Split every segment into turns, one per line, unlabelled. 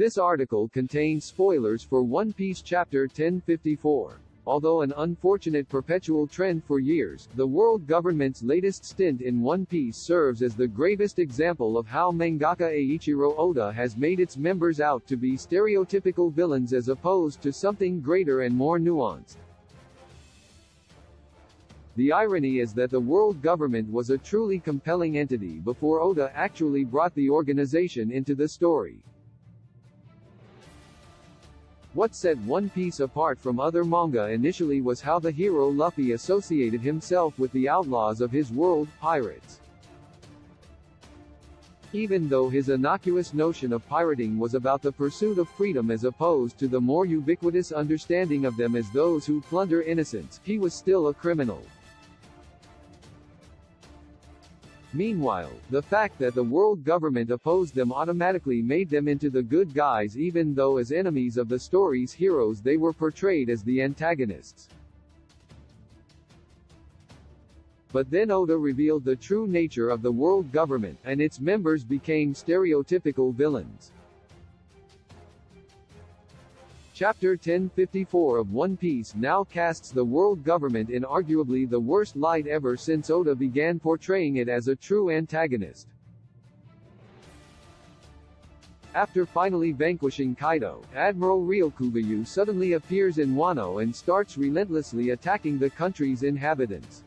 This article contains spoilers for One Piece Chapter 1054. Although an unfortunate perpetual trend for years, the world government's latest stint in One Piece serves as the gravest example of how mangaka Eiichiro Oda has made its members out to be stereotypical villains as opposed to something greater and more nuanced. The irony is that the world government was a truly compelling entity before Oda actually brought the organization into the story. What set One Piece apart from other manga initially was how the hero Luffy associated himself with the outlaws of his world, pirates. Even though his innocuous notion of pirating was about the pursuit of freedom as opposed to the more ubiquitous understanding of them as those who plunder innocents, he was still a criminal. Meanwhile, the fact that the world government opposed them automatically made them into the good guys even though as enemies of the story's heroes they were portrayed as the antagonists. But then Oda revealed the true nature of the world government, and its members became stereotypical villains. Chapter 1054 of One Piece now casts the world government in arguably the worst light ever since Oda began portraying it as a true antagonist. After finally vanquishing Kaido, Admiral Ryokugyu suddenly appears in Wano and starts relentlessly attacking the country's inhabitants.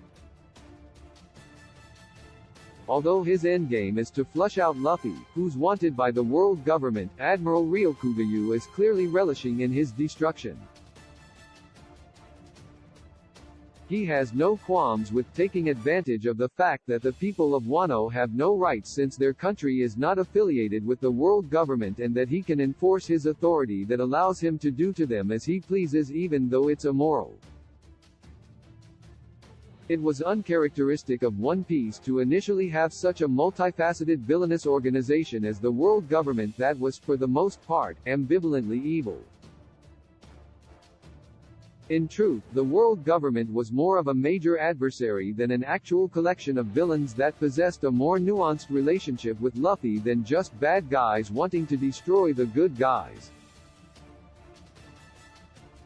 Although his endgame is to flush out Luffy, who's wanted by the world government, Admiral Ryokugyu is clearly relishing in his destruction. He has no qualms with taking advantage of the fact that the people of Wano have no rights since their country is not affiliated with the world government and that he can enforce his authority that allows him to do to them as he pleases even though it's immoral. It was uncharacteristic of One Piece to initially have such a multifaceted villainous organization as the world government that was, for the most part, ambivalently evil. In truth, the world government was more of a major adversary than an actual collection of villains that possessed a more nuanced relationship with Luffy than just bad guys wanting to destroy the good guys.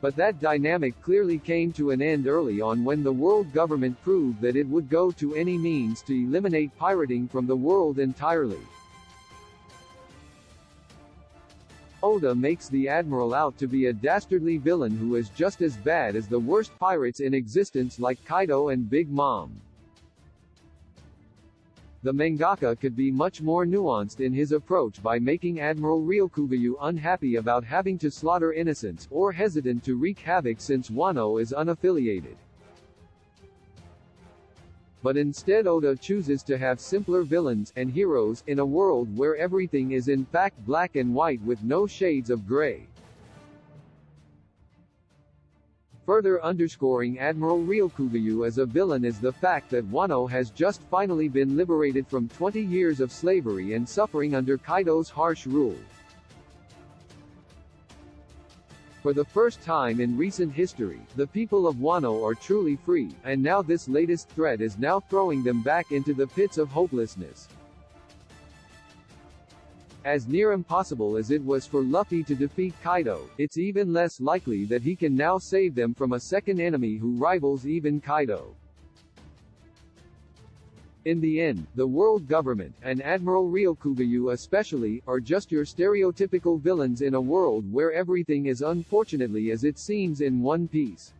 But that dynamic clearly came to an end early on when the world government proved that it would go to any means to eliminate pirating from the world entirely. Oda makes the Admiral out to be a dastardly villain who is just as bad as the worst pirates in existence like Kaido and Big Mom. The mangaka could be much more nuanced in his approach by making Admiral Ryokugyu unhappy about having to slaughter innocents, or hesitant to wreak havoc since Wano is unaffiliated. But instead Oda chooses to have simpler villains, and heroes, in a world where everything is in fact black and white with no shades of gray. Further underscoring Admiral Ryokugyu as a villain is the fact that Wano has just finally been liberated from 20 years of slavery and suffering under Kaido's harsh rule. For the first time in recent history, the people of Wano are truly free, and now this latest threat is now throwing them back into the pits of hopelessness. As near impossible as it was for Luffy to defeat Kaido, it's even less likely that he can now save them from a second enemy who rivals even Kaido. In the end, the world government, and Admiral Ryokugyu especially, are just your stereotypical villains in a world where everything is unfortunately as it seems in One Piece.